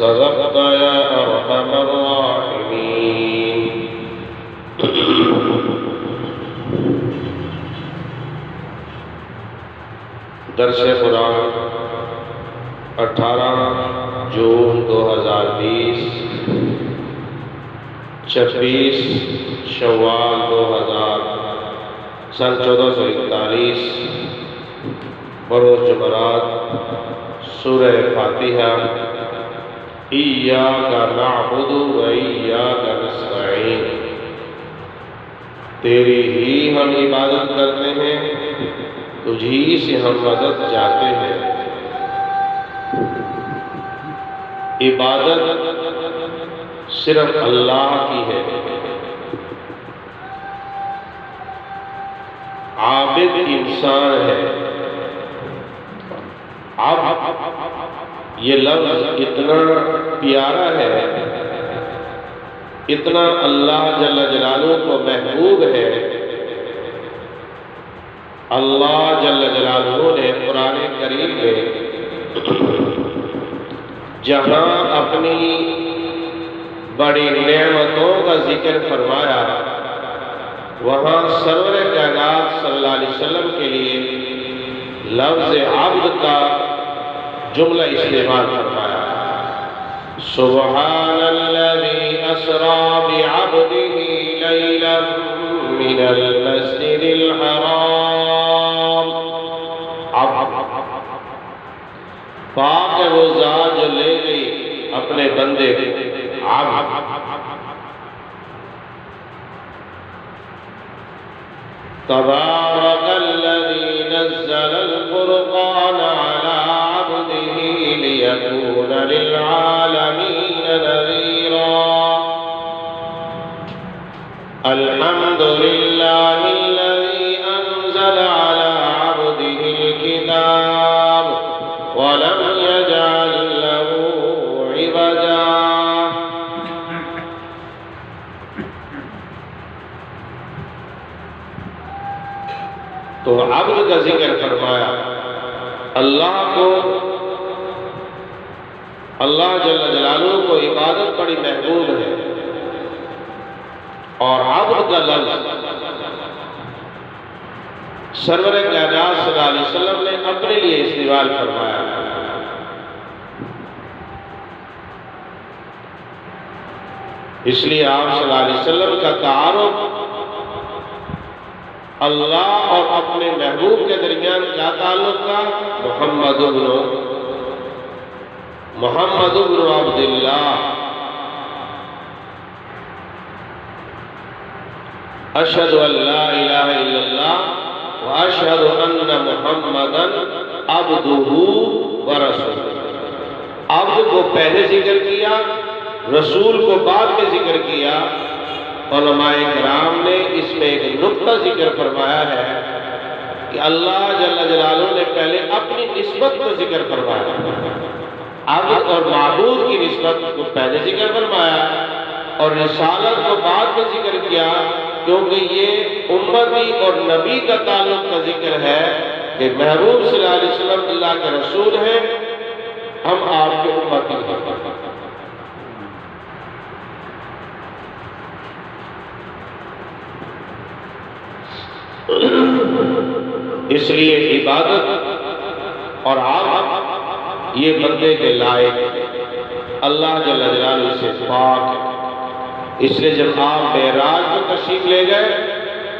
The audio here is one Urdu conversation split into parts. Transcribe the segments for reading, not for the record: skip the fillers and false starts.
صدقت يا أرحم الراحمين. درس قرآن 18 جون 2020 26 شوال 2000 سن 1441 بروز جمعرات. سورہ فاتحہ. ایاک نعبد و ایاک نستعین. تیری ہی ہم عبادت کرتے ہیں، تجھی سے ہم مدد چاہتے ہیں. عبادت صرف اللہ کی ہے. عابد انسان ہے. یہ لفظ اتنا پیارا ہے، اتنا اللہ جل جلالہ کو محبوب ہے. اللہ جل جلالہ نے قرآن کریم میں جہاں اپنی بڑی نعمتوں کا ذکر فرمایا، وہاں سرور کائنات صلی اللہ علیہ وسلم کے لیے لفظ عبد کا جملہ استعمال فرمایا. سبحان الذي اسرى بعبده ليلا من المسجد الحرام. پاک ہے وہ ذات جو لے گئی اپنے بندے کو. تبارک الذی نزل الفرقان على عبده ليكون للعالمين نذيرا. الحمد لله الذي أنزل على عبده الكتاب ولم يجعل له عوجا. تو عبد کا ذکر فرمایا. اللہ کو، اللہ جل جلالہ کو عبادت بڑی محبوب ہے، اور عبد کا لفظ سرور کائنات صلی اللہ علیہ وسلم نے اپنے لیے استعمال فرمایا. اس لیے آپ صلی اللہ علیہ وسلم کا تعارف اللہ اور اپنے محبوب کے درمیان کیا تعلق تھا؟ محمد ابن عبداللہ. اشہد ان لا الہ الا اللہ واشہد ان محمدا عبدہ ورسولہ. عبد کو پہلے ذکر کیا، رسول کو بعد میں ذکر کیا. علماء کرام نے اس میں ایک نقطہ ذکر فرمایا ہے کہ اللہ جل جلالہ نے پہلے اپنی نسبت کو ذکر فرمایا، عبد اور معبود کی نسبت کو پہلے ذکر فرمایا، اور رسالت کو بعد میں ذکر کیا، کیونکہ یہ امتی اور نبی کا تعلق کا ذکر ہے کہ محبوب صلی اللہ علیہ وسلم اللہ کے رسول ہیں، ہم آپ کے امتی ہیں. اس لیے عبادت اور عبد یہ بندے کے لائق اللہ جل جلالہ سے پاک ہے. اس لیے جب آپ معراج میں تشریف لے گئے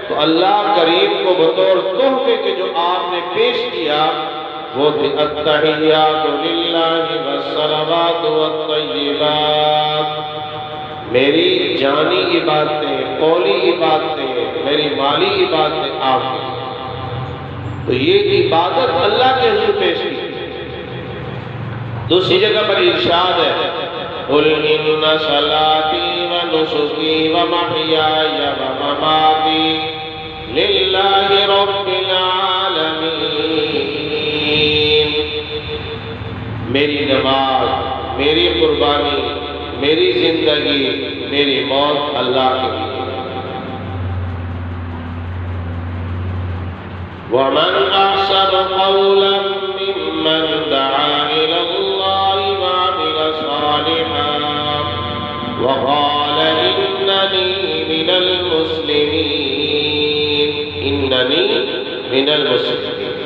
تو اللہ کریم کو بطور تحفے کے جو آپ نے پیش کیا وہ تھی التحیات للہ والصلوات والطیبات. میری جانی عبادتیں، قولی عبادتیں، میری مالی عبادتیں آپ کی. تو یہ عبادت اللہ کے حضور پیش کی. دوسری جگہ پر ارشاد ہے قُلْ إِنَّ صَلَاتِي وَنُسُكِي وَمَحْيَايَ وَمَمَاتِي لِلَّهِ رَبِّ الْعَالَمِينَ. میری نماز، میری قربانی، میری زندگی، میری موت اللہ کے لیے. وَمَنْ أَحْسَنُ قَوْلًا مِّمَّنْ دَعَا إِلَى اللَّهِ وَعَمِلَ صَالِحًا وقال إنني من المسلمين، إنني من المسلمين۔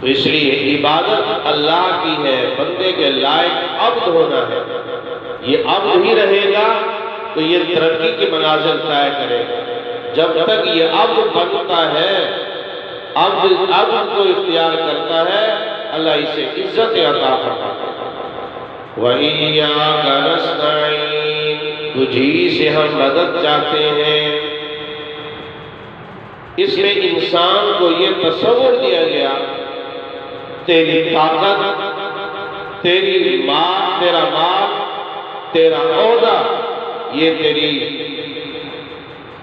تو اس لیے عبادت اللہ کی ہے، بندے کے لائق عبد ہونا ہے۔ یہ عبد ہی رہے گا تو یہ ترقی کی منازل طے کرے گا۔ جب تک یہ عبد بنتا ہے، عبد کو اختیار کرتا ہے، اللہ اسے عزت عطا فرماتا ہے۔ وَإِيَّاكَ نَسْتَعِينُ، تجھی سے ہم مدد چاہتے ہیں۔ اس میں انسان کو یہ تصور دیا گیا، تیری طاقت، تیری ماں، تیرا مال، تیرا عہدہ، یہ تیری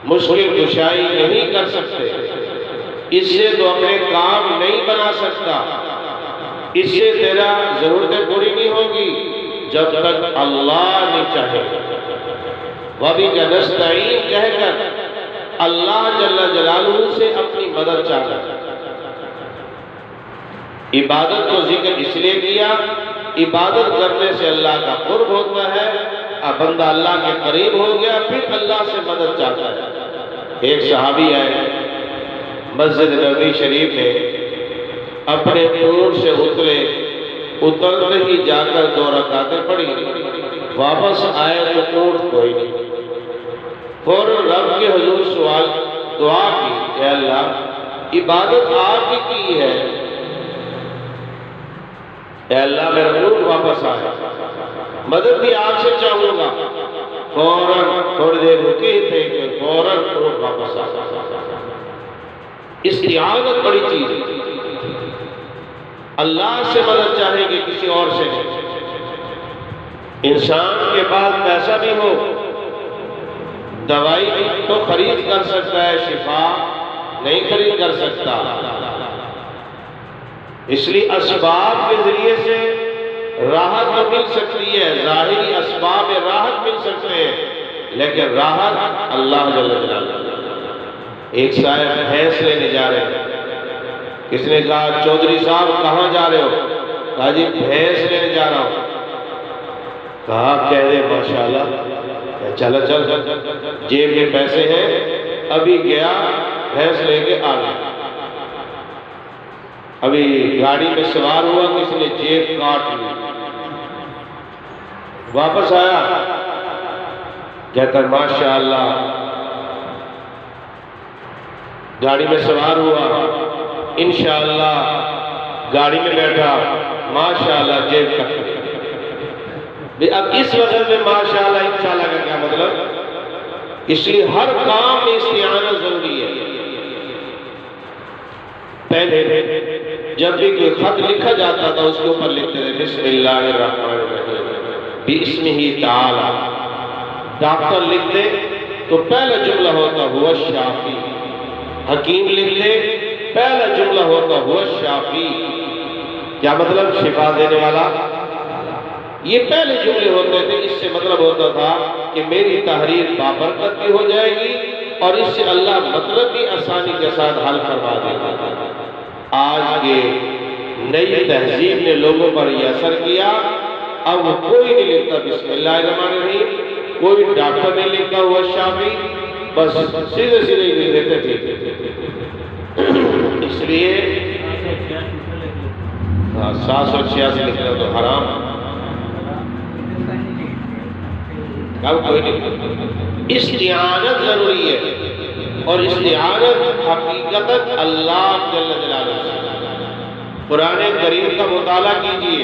مشکل کشائی نہیں کر سکتے۔ اس سے تو اپنے کام نہیں بنا سکتا، اس سے تیرا ضرورتیں پوری نہیں ہوگی جب تک اللہ نہیں چاہے۔ وَبِكَ نَسْتَعِينُ کہہ کر اللہ جل جلالہ سے اپنی مدد چاہتا ہے۔ عبادت کو ذکر اس لیے کیا، عبادت کرنے سے اللہ کا قرب ہوتا ہے، اب بندہ اللہ کے قریب ہو گیا، پھر اللہ سے مدد چاہتا ہے۔ ایک صحابی آئے مسجد نبوی شریف میں، اپنے اونٹ سے اترتے ہی جا کر 2 رکعتیں پڑھی، واپس آئے تو اونٹ کوئی نہیں۔ فوراً رب کے حضور سوال دعا کی، اے اللہ عبادت آپ کی ہے، اے اللہ میرا اونٹ واپس آئے، مدد بھی آپ سے چاہوں گا۔ فوراً تھوڑی دیر رکے تھے کہ فوراً اونٹ واپس آئے۔ استعانت بڑی چیز ہے، اللہ سے مدد چاہیں گے، کسی اور سے نہیں۔ انسان کے پاس پیسہ بھی ہو، دوائی تو خرید کر سکتا ہے، شفا نہیں خرید کر سکتا۔ اس لیے اسباب کے ذریعے سے راحت تو مل سکتی ہے، ظاہری اسباب راحت مل سکتے ہیں، لیکن راحت اللہ جل جلالہ۔ ایک صاحب بھینس لینے جا رہے ہیں، کس نے کہا چودھری صاحب کہاں جا رہے ہو؟ کہا جی بھینس لینے جا رہا ہوں۔ کہا کہہ دے ماشاءاللہ، چل جیب میں پیسے ہیں، ابھی گیا بھینس لے کے آ گیا۔ ابھی گاڑی میں سوار ہوا، کسی نے جیب کاٹ لی، واپس آیا کہتا ماشاءاللہ، گاڑی میں سوار ہوا، انشاءاللہ گاڑی میں بیٹھا، ماشاءاللہ جیب کٹ گئی۔ اب اس وقت میں ماشاءاللہ انشاءاللہ کا کیا مطلب؟ اس لیے ہر کام میں استعانت ضروری ہے۔ پہلے جب بھی کوئی خط لکھا جاتا تھا اس کے اوپر لکھتے تھے بسم اللہ الرحمن الرحیم بسمہ تعالی۔ ڈاکٹر لکھتے تو پہلا جملہ ہوتا ہوا شافی، حکیم لکھتے پہلا جملہ ہوتا ہوا شافی، کیا مطلب؟ شفا دینے والا۔ یہ پہلے جملے ہوتے تھے، اس سے مطلب ہوتا تھا کہ میری تحریر بابرکت بھی ہو جائے گی اور اس سے اللہ مطلب بھی آسانی کے ساتھ حل کروا دے گا۔ آج کے نئی تہذیب نے لوگوں پر یہ اثر کیا، اب کوئی نہیں لکھتا بسم اللہ الرحمن الرحیم، کوئی ڈاکٹر نہیں لکھتا ہوا شافی، بس سیدھے سیدھے ہی دیتے تھے۔ اس لیے 786 لکھنا تو حرام، اب کوئی نہیں۔ استعانت ضروری ہے، اور استعانت حقیقتاً اللہ جل جلالہ سے۔ قرآن کریم کا مطالعہ کیجئے،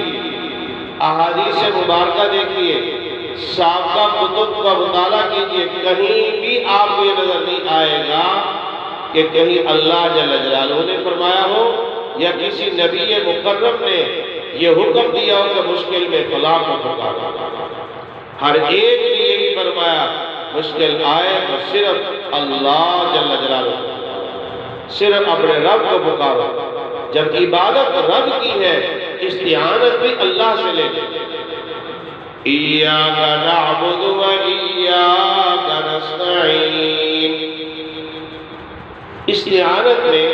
احادیث مبارکہ دیکھیے، سابقہ کتب کا مطالعہ کیجئے، کہیں بھی آپ کو یہ نظر نہیں آئے گا کہ کہیں اللہ جل جلالہ نے فرمایا ہو یا کسی نبی مکرم نے یہ حکم دیا ہو کہ مشکل میں فلاں کو پکارو۔ ہر ایک نے یہی فرمایا مشکل آئے تو صرف اللہ جل جلالہ، صرف اپنے رب کو پکارو۔ جب عبادت رب کی ہے، استعانت بھی اللہ سے لے لے۔ ایاک نعبد و ایاک نستعین۔ استعانت میں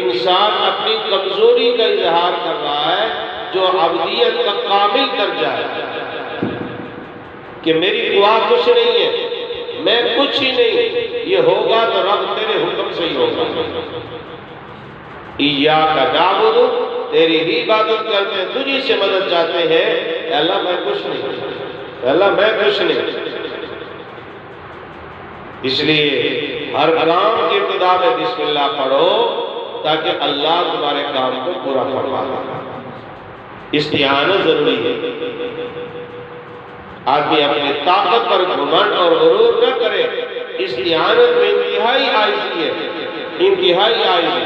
انسان اپنی کمزوری کا اظہار کر رہا ہے، جو عبدیت کا کامل درجہ ہے کہ میری دعا کچھ نہیں ہے، میں کچھ ہی نہیں، یہ ہوگا تو رب تیرے حکم سے ہی ہوگا۔ ایاک نعبد، تیری ہی عبادت کرتے ہیں، تجھی سے مدد چاہتے ہیں، اے اللہ میں کچھ نہیں، اے اللہ میں کچھ نہیں۔ اس لیے ہر کام کی ابتدا میں بسم اللہ پڑھو تاکہ اللہ تمہارے کام کو پورا فرما دے۔ استعانت ضروری ہے۔ آدمی اپنی طاقت پر گھمنڈ اور غرور نہ کرے، استعانت میں انتہائی عاجزی ہے، انتہائی عاجزی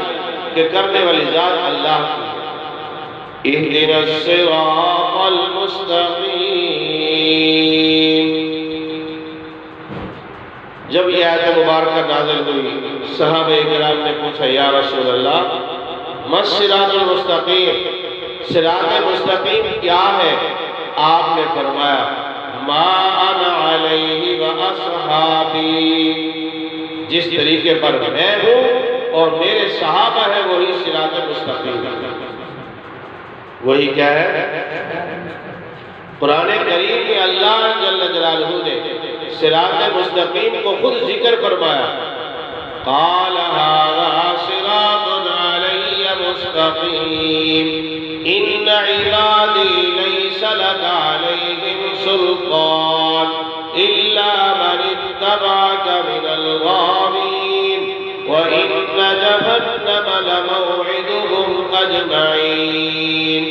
کہ کرنے والی ذات اللہ کی ہے۔ اہدنا الصراط المستقیم۔ جب یہ آیت مبارکہ نازل ہوئی، صحابہ کرام نے پوچھا یا رسول اللہ ما الصراط المستقیم، صراط مستقیم کیا ہے؟ آپ نے فرمایا ما انا علیہ واصحابی، جس طریقے پر میں ہوں اور میرے صحابہ ہیں وہی صراط مستقیم ہے۔ وہی کیا ہے؟ قرآن کریم میں اللہ جل جلالہ نے صراط مستقیم کو خود ذکر فرمایا، قال ھذا صراط علی مستقیم ان عبادی لیس لک علیہم سلطان الا من اتبعک من الغاوین وَإِنَّ جَهَنَّمَ لَمَوْعِدُهُمْ أَجْمَعِينَ۔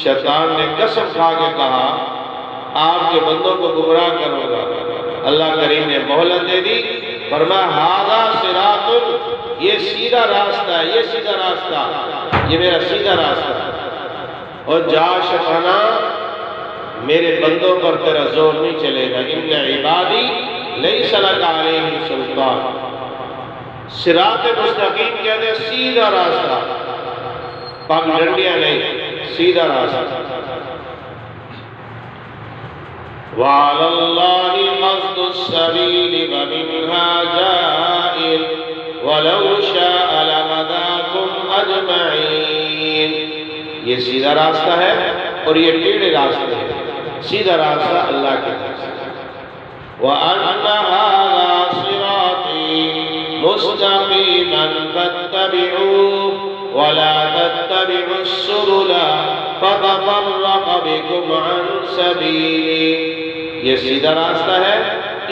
شیطان نے قسم کھا کے کہا آپ کے بندوں کو گمراہ کروں گا۔ اللہ کریم نے مہلت دے دی، فرمایا ھذا صراط، یہ سیدھا راستہ ہے، یہ سیدھا راستہ، یہ میرا سیدھا راستہ ہے، اور جا شیطانا میرے بندوں پر تیرا زور نہیں چلے گا۔ ان عبادی لیس لک علیہم سلطان، صراط مستقیم کہتے ہیں سیدھا راستہ، پگ ڈنڈیاں نہیں، سیدھا راستہ۔ وعلى الله قصد السبيل ومنها جائر ولو شاء لهداكم أجمعين۔ یہ سیدھا راستہ ہے اور یہ ٹیڑھے راستے ہیں، سیدھا راستہ اللہ کے پاس۔ وَأَنَّ هَذَا صِرَاطِي مُسْتَقِيمًا فَاتَّبِعُوهُ وَلَا تَتَّبِعُوا السُّبُلَ فَتَفَرَّقَ بِكُمْ عَنْ سَبِيلِهِ۔ یہ سیدھا راستہ ہے،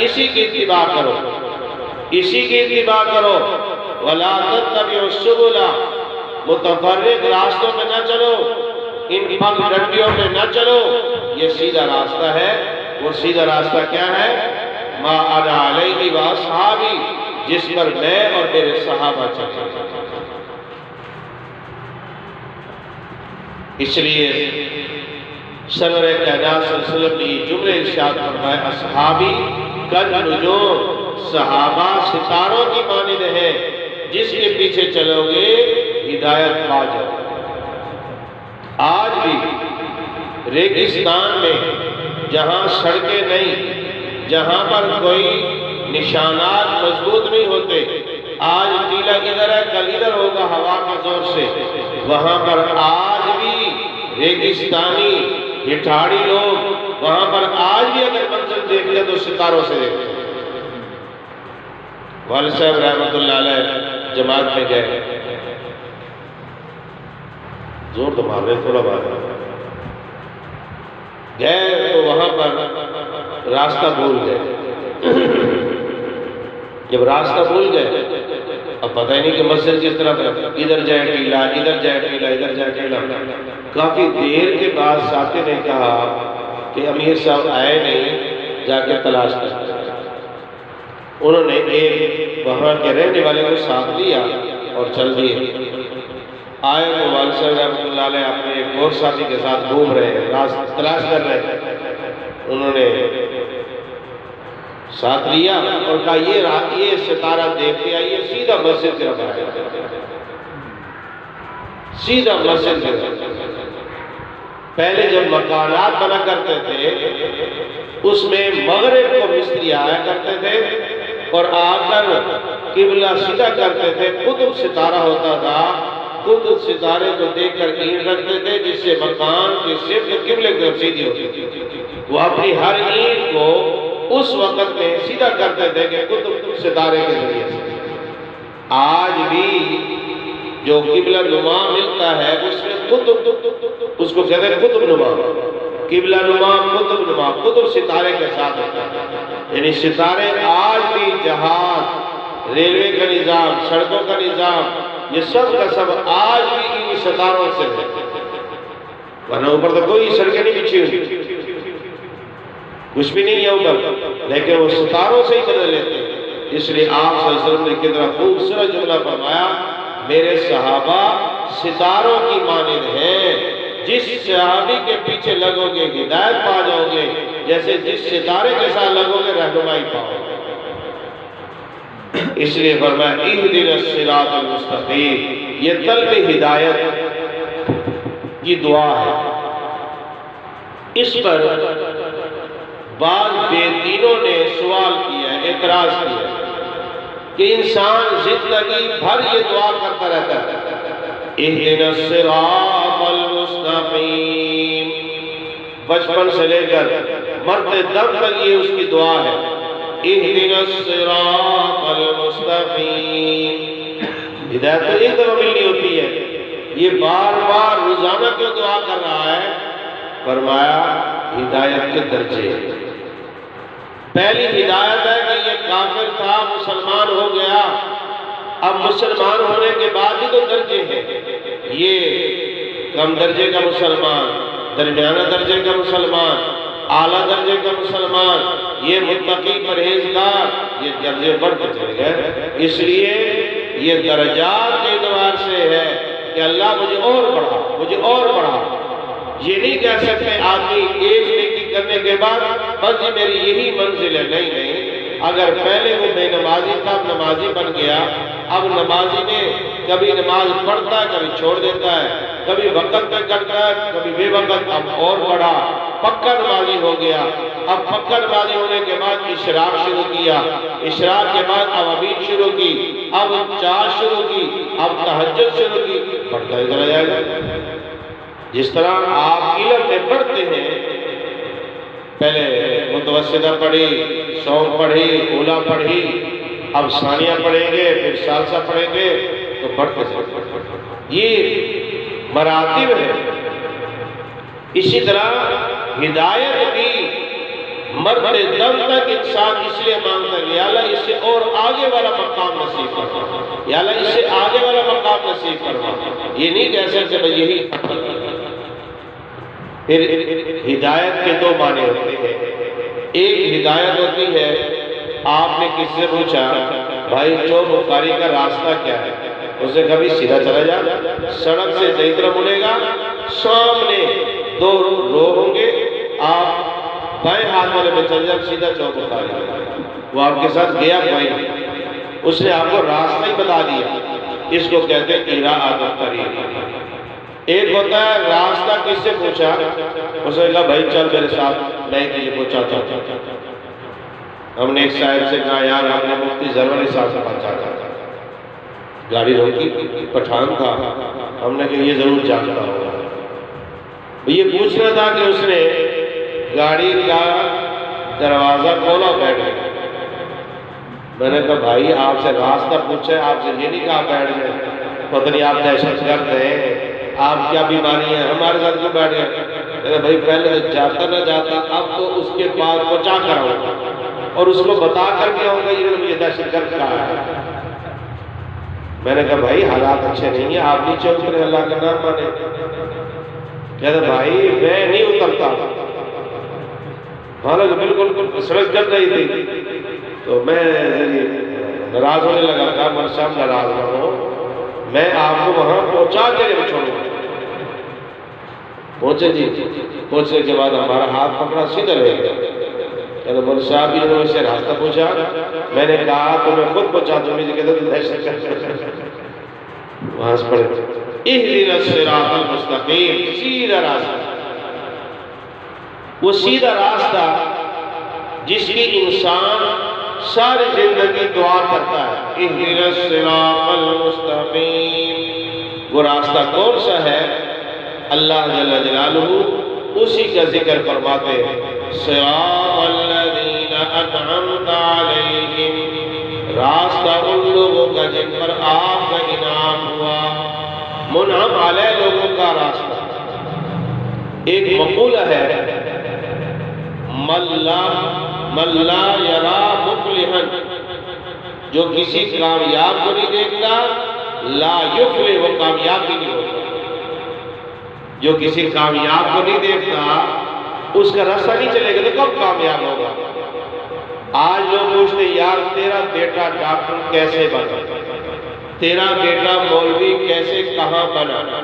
اسی کی اتباع کرو، اسی کی اتباع کرو۔ وَلَا تَتَّبِعُوا السُّبُلَ، متفرق راستوں میں نہ چلو، ان پگ ڈنڈیوں میں نہ چلو، یہ سیدھا راستہ ہے۔ وہ سیدھا راستہ کیا ہے؟ ما انا علیہ واصحابی، جس پر میں اور میرے صحابہ چلے۔ اس لیے سرور کائنات صلی اللہ علیہ وسلم نے یہ جملے ارشاد فرمائے، اصحابی کالنجوم، صحابہ ستاروں کی مانند ہیں، جس کے پیچھے چلو گے ہدایت پا جاؤ۔ آج بھی ریگستان میں جہاں سڑکیں نہیں، جہاں پر کوئی نشانات مضبوط نہیں ہوتے، آج ٹیلا ادھر ہے کل ادھر ہوگا ہوا کے زور سے، وہاں پر آج بھی ریگستانی ہٹھاڑی لوگ وہاں پر آج بھی اگر منظر دیکھتے تو ستاروں سے دیکھتے ہیں۔ والد صاحب رحمت اللہ علیہ جماعت میں گئے، زور تو مار رہے تھوڑا بات گئے تو وہاں پر راستہ بھول گئے۔ جب راستہ بھول گئے اب پتہ ہی نہیں کہ مسجد کس طرف ہے، ادھر جائے ٹیلا ادھر جائے ٹیلا ادھر جائے ٹیلا۔ کافی دیر کے بعد ساتھی نے کہا کہ امیر صاحب آئے نہیں، جا کے تلاش کرتے۔ انہوں نے ایک وہاں کے رہنے والے کو ساتھ لیا اور چل دیے۔ آئے تو والد صاحب رحمۃ اللہ علیہ اپنے ایک اور ساتھی کے ساتھ گھوم رہے ہیں، راستہ تلاش کر رہے ہیں۔ انہوں نے ساتھ لیا اور کہا یہ ستارہ دیکھ کے آئیے، سیدھا مسجد کی طرف آئے، سیدھا مسجد کی طرف۔ پہلے جب مکانات بنا کرتے تھے اس میں مغرب کو مستری آیا کرتے تھے اور آ کر قبلہ سیدھا کرتے تھے. قطب ستارہ ہوتا تھا، قطب ستارے کو دیکھ کر اینٹ رکھتے تھے جس سے مکان کی صرف قبلے کی طرف سیدھی ہوتی تھی. وہ اپنی ہر اینٹ کو اس وقت میں سیدھا کرتے تھے کہ قطب ستارے کے ذریعے سے. آج بھی جو قبلہ نما ملتا ہے اس میں قطب، اس کو کہتے ہیں قطب نما، قبلہ نما، قطب نما، قطب ستارے کے ساتھ ہوتا ہے. یعنی ستارے آج بھی جہاز، ریلوے کا نظام، سڑکوں کا نظام، یہ سب کا سب آج بھی ان ستاروں سے ہے. ورنہ اوپر تو کوئی سڑکیں نہیں بچھی ہوئی، کچھ بھی نہیں ہے اوپر، لیکن وہ ستاروں سے ہی بدل لیتے ہیں. اس لیے آپ صلی اللہ علیہ وسلم نے کتنا خوبصورت جملہ فرمایا، میرے صحابہ ستاروں کی مانند ہیں. جس صحابی کے پیچھے لگو گے ہدایت پا جاؤ گے، جیسے جس ستارے کے ساتھ لگو گے رہنمائی پاؤ گے. اس لیے فرمایا اہدنا الصراط المستقیم. یہ طلب ہدایت کی دعا ہے. اس پر بعض بے دینوں نے سوال کیا ہے، اعتراض کیا ہے کہ انسان زندگی بھر یہ دعا کرتا رہتا ہے، اہدنا الصراط المستقیم. بچپن سے لے کر مرتے دم تک یہ اس کی دعا ہے، اہدنا الصراط المستقیم. ہدایت تو ایک دفعہ ملنی ہوتی ہے، یہ بار بار روزانہ کیوں دعا کر رہا ہے؟ فرمایا ہدایت کے درجے. پہلی ہدایت ہے کہ یہ کافر تھا، مسلمان ہو گیا. اب مسلمان ہونے کے بعد ہی تو درجے ہیں. یہ کم درجے کا مسلمان، درمیانہ درجے کا مسلمان، اعلیٰ درجے کا مسلمان، یہ متقی پرہیزگار، یہ درجے بڑھتے چلے گئے. اس لیے یہ درجات کے اعتبار سے ہے کہ اللہ مجھے اور بڑھا، مجھے اور بڑھا. یہ نہیں کہہ سکتے آدمی ایک نیکی کرنے کے بعد بس یہ میری یہی منزل ہے. نہیں نہیں، اگر پہلے وہ بے نمازی تھا اب نمازی بن گیا، اب نمازی نے کبھی نماز پڑھتا ہے کبھی چھوڑ دیتا ہے، کبھی وقت پہ کرتا ہے کبھی بے وقت، اب اور بڑھا، پکا نمازی ہو گیا. اب پکا نمازی ہونے کے بعد اشراق شروع کیا، اشراق کے بعد اوابین شروع کی، اب چاش شروع کی، اب تہجد شروع کی، پڑھتا ہی چلا جائے گا. جس طرح آپ علم میں پڑھتے ہیں، پہلے متوسطہ پڑھی، شوق پڑھی، اولا پڑھی، اب ثانیہ پڑھیں گے، پھر ثالثہ پڑھیں گے، تو پڑھتے ہیں. یہ مراتب ہے. اسی طرح ہدایت بھی مرتے دم تک انسان اس لیے مانگتا ہے یا اللہ اس سے اور آگے والا مقام نصیب فرما، یا اللہ اس سے آگے والا مقام نصیب فرما. یہ نہیں کہہ سکتے بھئی یہی. پھر ہدایت کے دو معنی ہوتے ہیں. ایک ہدایت ہوتی ہے، آپ نے کس سے پوچھا بھائی چوک بخاری کا راستہ کیا ہے، اسے کبھی سیدھا چلا جا، سڑک سے دائیں طرف مڑے گا، سامنے دو رو ہوں گے، آپ بائیں ہاتھ والے میں چل جا، سیدھا چوک بخاری. وہ آپ کے ساتھ گیا بھائی، اس نے آپ کو راستہ ہی بتا دیا. اس کو کہتے ہیں اراءۃ الطریق. ایک ہوتا ہے راستہ کس سے پوچھا، اس نے کہا بھائی چل میرے ساتھ میں تجھے پہنچاتا ہوں. ہم نے ایک صاحب سے کہا یار ہم نے مفتی زرور صاحب سے پہنچاتا تھا، گاڑی روکی، پٹھان تھا، ہم نے کہا یہ ضرور جانتا ہوگا. یہ پوچھنا تھا کہ اس نے گاڑی کا دروازہ کھولا بیٹھ گیا. میں نے کہا بھائی آپ سے راستہ پوچھا ہے، آپ سے یہ نہیں کہا بیٹھ گئے، پتہ نہیں آپ دہشت گرد ہیں، آپ کیا بیماری ہیں، ہمارے ساتھ کیوں بیٹھ گئے. کہتے بھائی پہلے جاتا نہ جاتا، اب تو اس کے پاس پہنچا کر آؤں گا اور اس کو بتا کر کے آؤں گا یہ دہشت گرد کہا ہے. میں نے کہا بھائی حالات اچھے نہیں ہیں، آپ نیچے اترے، اللہ کا نام مانے. کہتے بھائی میں نہیں اترتا، حالانکہ بالکل سڑک چل رہی تھی. تو میں ناراض ہونے لگا، کہا مر صاحب ناراض نہ ہو، میں آپ کو وہاں پہنچا کے چھوڑوں گا. پہنچے جی، پہنچنے کے بعد ہمارا ہاتھ پکڑا، سیدھا رہ گیا. کہتے مر صاحب انہوں نے سے راستہ پوچھا. میں نے کہا تو میں خود پہنچا دوں. مجھے کہتے تو دہشت گرد. وہاں سے پڑھے اہدنا الصراط المستقیم، سیدھا راستہ. وہ سیدھا راستہ جس کی انسان ساری زندگی دعا کرتا ہے اہدنا الصراط المستقیم۔ وہ راستہ کون سا ہے؟ اللہ جل جلالہ اسی کا ذکر فرماتے ہیں، صراط الذین انعمت علیہم، راستہ ان لوگوں کا جن پر آپ کا انعام ہوا۔ منعم علیہ لوگوں کا راستہ۔ ایک مقولہ ہے، من لا یرا مفلحا، جو کسی کامیاب کو نہیں دیکھتا، لا یفلح، وہ کامیاب بھی نہیں ہوتا۔ جو کسی کامیاب کو نہیں دیکھتا اس کا راستہ نہیں چلے گا تو کب کامیاب ہوگا؟ آج لوگ پوچھتے یار تیرا بیٹا ڈاکٹر کیسے بنا، تیرا بیٹا مولوی کیسے کہاں بنا؟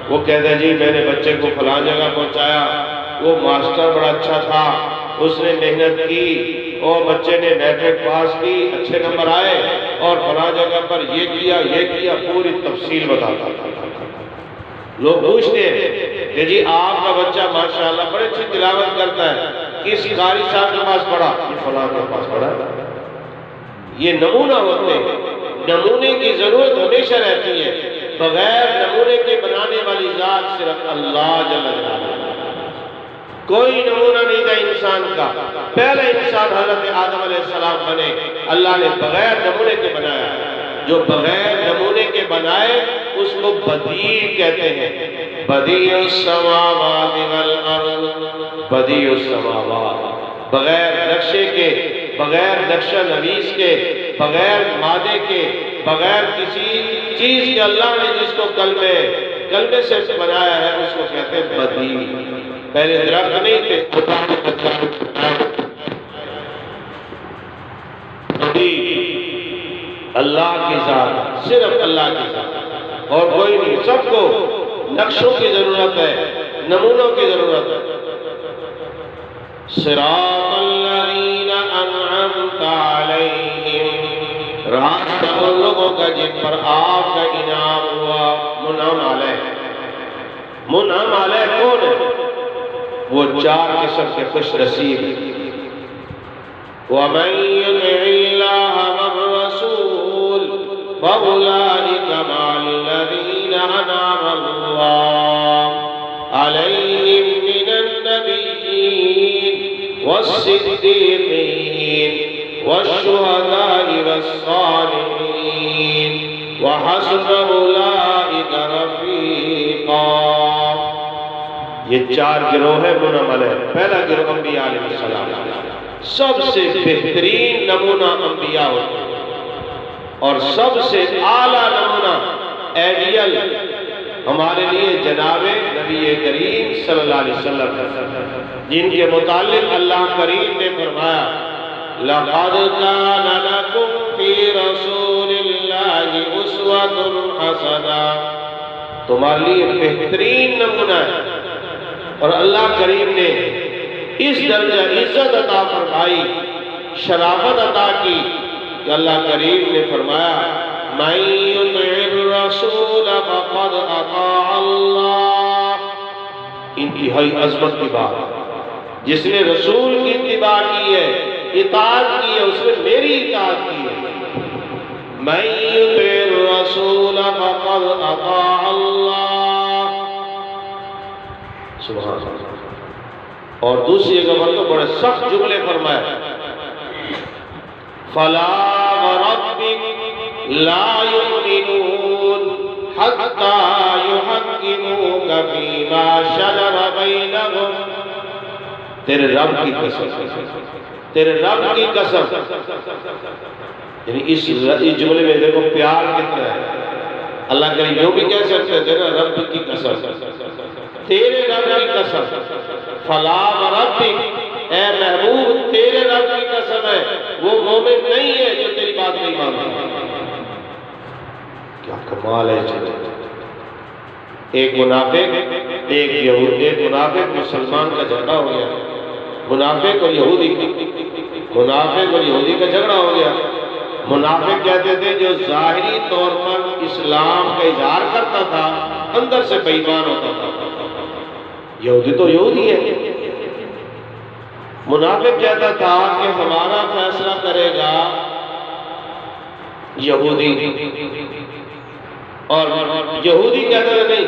وہ کہتا جی میں نے بچے کو فلاں جگہ پہنچایا، وہ ماسٹر بڑا اچھا تھا، اس نے محنت کی اور بچے نے میٹرک پاس کی، اچھے نمبر آئے اور فلاں جگہ پر یہ کیا، پوری تفصیل بتاتا تھا۔ لوگ پوچھتے ہیں کہ جی آپ کا بچہ ماشاءاللہ بڑے اچھی تلاوت کرتا ہے، کس قاری صاحب کے پاس پڑھا؟ یہ فلاں کے پاس پڑھا۔ یہ نمونہ ہوتے ہیں، نمونے کی ضرورت ہمیشہ رہتی ہے، بغیر نمونے کے بنانے والی ذات صرف اللہ جل جلالہ۔ کوئی نمونہ نہیں تھا انسان کا، پہلے انسان حضرت آدم علیہ السلام بنے، اللہ نے بغیر نمونے کے بنایا۔ جو بغیر نمونے کے بنائے اس کو بدیع کہتے ہیں، بدیع السماوات والارض، بدیع السماوات، بغیر نقشے کے، بغیر نقشہ نویس کے، بغیر مادے کے، بغیر کسی چیز کے اللہ نے جس کو کلمے سے بنایا ہے اس کو کہتے ہیں بدیع۔ پہلے درخت نہیں تھے، اللہ کی ذات، صرف اللہ کی ذات اور کوئی نہیں۔ سب کو نقشوں کی ضرورت ہے، نمونوں کی ضرورت ہے۔ صراط الذین انعمت علیہم، راستہ ان لوگوں کا جن پر آپ کا انعام ہوا۔ منعم علیہ، منعم علیہ کون ہے؟ وہ چار قسم کے خوش نصیب۔ وَمَن يُطِعِ اللَّهَ وَالرَّسُولَ فَأُولَٰئِكَ مَعَ الَّذِينَ أَنْعَمَ اللَّهُ عَلَيْهِم مِّنَ النَّبِيِّينَ وَالصِّدِّيقِينَ وَالشُّهَدَاءِ وَالصَّالِحِينَ وَحَسُنَ أُولَٰئِكَ رَفِيقًا۔ یہ چار گروہ ہے منعم علیہ۔ پہلا گروہ انبیاء علیہ السلام، سب سے بہترین نمونہ انبیاء ہوتے ہیں اور سب سے اعلیٰ نمونہ ایڈیل ہمارے لیے جناب نبی کریم صلی اللہ علیہ وسلم، جن کے متعلق اللہ کریم نے فرمایا لَقَدْ كَانَ لَكُمْ فِي رَسُولِ اللَّهِ أُسْوَةٌ حَسَنَةٌ، تمہارے لیے بہترین نمونہ ہے۔ اور اللہ کریم نے اس درجہ عزت عطا فرمائی، شرافت عطا کی کہ اللہ کریم نے فرمایا مَن يُطِعِ الرَّسُولَ فَقَدْ أَطَاعَ اللَّهَ۔ انتہائی عظمت کی بات، جس نے رسول کی اتباع کی ہے، اطاعت کی ہے، اس نے میری اطاعت کی ہے۔ مَن يُطِعِ الرَّسُولَ فَقَدْ أَطَاعَ اللَّهَ، سبحان اللہ۔ اور دوسری جگہ پر تو بڑے سخت جملے فرمائے فَلَا وَرَبِّكَ لَا يُؤْمِنُونَ حَتَّى يُحَكِّمُوكَ فِيمَا شَجَرَ بَيْنَهُمْ، تیرے رب کی قسم، تیرے رب کی قسم۔ یعنی اس جملے میں دیکھو پیار کتنا ہے۔ اللہ کریم جو بھی کہہ سکتے ہیں تیرے رب کی قسم، تیرے رب کی قسم، فَلَا وَرَبِّكَ، اے محبوب تیرے رب کی قسم ہے، وہ مومن نہیں ہے جو تیری بات نہیں مانتا۔ کیا کمال ہے۔ ایک منافق مسلمان کا جھگڑا ہو گیا، منافق اور یہودی کا جھگڑا ہو گیا۔ منافق کہتے تھے جو ظاہری طور پر اسلام کا اظہار کرتا تھا اندر سے بے ایمان ہوتا تھا۔ یہودی تو یہودی ہے۔ منافق کہتا تھا کہ ہمارا فیصلہ کرے گا یہودی، اور یہودی کہتا ہے نہیں،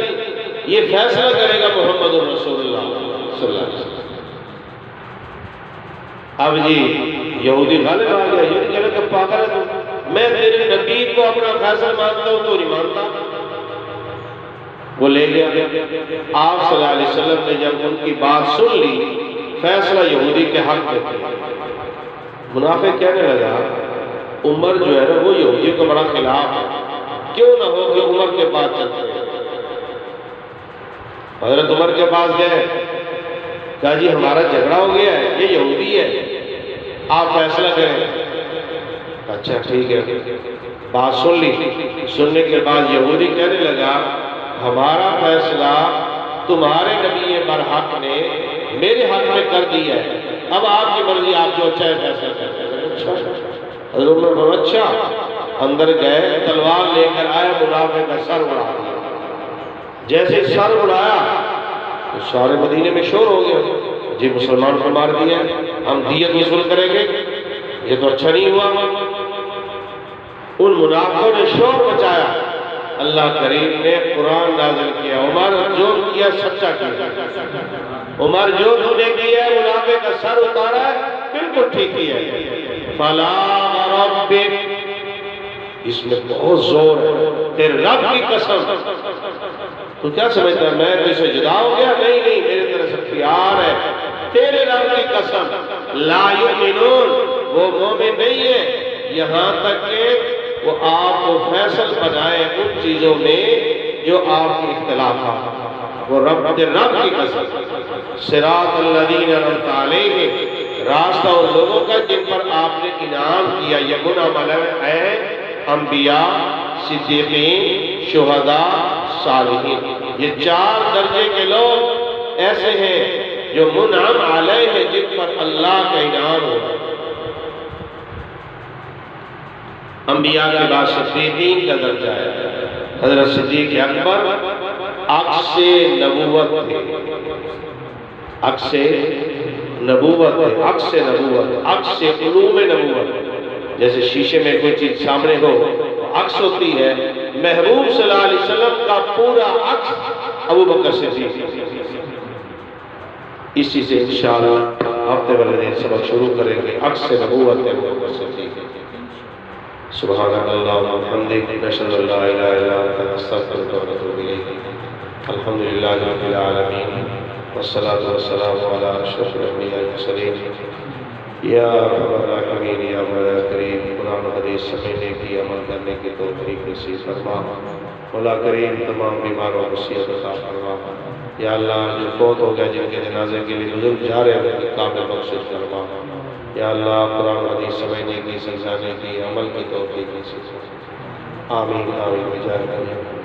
یہ فیصلہ کرے گا محمد رسول اللہ صلی اللہ علیہ وسلم۔ اب جی یہودی غالب آ گیا، یہودی کہنے کہ پاگل ہے تو، میں تیرے نبی کو اپنا فیصلہ مانتا ہوں تو نہیں مانتا۔ وہ لے گیا، آپ صلی اللہ علیہ وسلم نے جب ان کی بات سن لی، فیصلہ یہودی کے حق میں تھا۔ منافق کہنے لگا عمر جو ہے نا وہ یہودی کو بڑا خلاف ہے، کیوں نہ ہو کہ عمر کے پاس چلتے ہیں۔ حضرت عمر کے پاس گئے، کہا جی ہمارا جھگڑا ہو گیا ہے، یہ یہودی ہے، آپ فیصلہ کریں۔ اچھا ٹھیک ہے، بات سن لی، سننے کے بعد یہودی کہنے لگا ہمارا فیصلہ تمہارے نبی برحق نے میرے حق میں کر دیا ہے، اب آپ کی مرضی، آپ جو اچھا ہے فیصلہ کریں۔ اچھا حضرت عمر بولے اچھا، اندر گئے، تلوار لے کر آئے، منافق کا سر اڑا دیا۔ جیسے سر اڑایا تو سارے مدینے میں شور ہو گیا، جی مسلمان کو مار دیا، ہم دیت وصول کریں گے، یہ تو اچھا نہیں ہوا۔ ان منافقوں نے شور مچایا، اللہ کریم نے قرآن نازل کیا، عمر جو کیا سچا کیا، عمر جو تو نے کیا ہے، منافق کا سر اتارا ہے، بالکل ٹھیک کیا ہے۔ فلا وربک، اس میں بہت زور ہے، تیرے رب کی قسم۔ تو کیا سمجھتا ہے میں تجھ سے جدا ہو گیا؟ نہیں نہیں، میرے طرح سے پیار ہے، تیرے رب کی قسم، لا یؤمنون، وہ مومن نہیں ہے یہاں تک کہ وہ آپ کو فیصل بنائے ان چیزوں میں جو آپ کی اختلافات، وہ رب کی قسم۔ صراط الذین انعمت علیہم، راستہ ان لوگوں کا جن پر آپ نے انعام کیا، یہ منعم علیہ ہے انبیاء، صدیقین، شہداء، صالحین۔ یہ چار درجے کے لوگ ایسے ہیں جو منعم علیہ ہیں، جن پر اللہ کا انعام ہو۔ انبیاء کے بعد صدیقین کا درجہ ہے، حضرت صدیق اکبر عکس نبوت تھے، عکس نبوت ہے، عکس نبوت، عکس علوم نبوت۔ جیسے شیشے میں کوئی چیز سامنے ہو عکس ہوتی ہے، محبوب صلی اللہ علیہ وسلم کا پورا عکس ابوبکر صدیق۔ اسی سے انشاءاللہ ہفتے والے دن سبق شروع کریں گے، عکس نبوت ہے ابوبکر صدیق۔ سبحانک اللہم وبحمدک، نشہد ان لا الہ الا انت، نستغفرک ونتوب الیک۔ الحمدللہ رب العالمین، والصلاة والسلام علی اشرف الانبیاء والمرسلین۔ یا ارحم الراحمین، یا مولا کریم، قرآن و حدیث سمجھنے کی، عمل کرنے کی توفیق نصیب فرما۔ مولا کریم تمام بیماروں کو صحت عطا فرما۔ یا اللہ جو فوت ہو گئے، جن کے جنازے کے لیے بزرگ جا رہے ہیں، ان کی کامل بخشش فرما۔ یا اللہ قرآن و حدیث سمجھنے کی، سمجھانے کی، عمل کی توفیق نصیب فرما۔ آمین آمین بجاہ نبی۔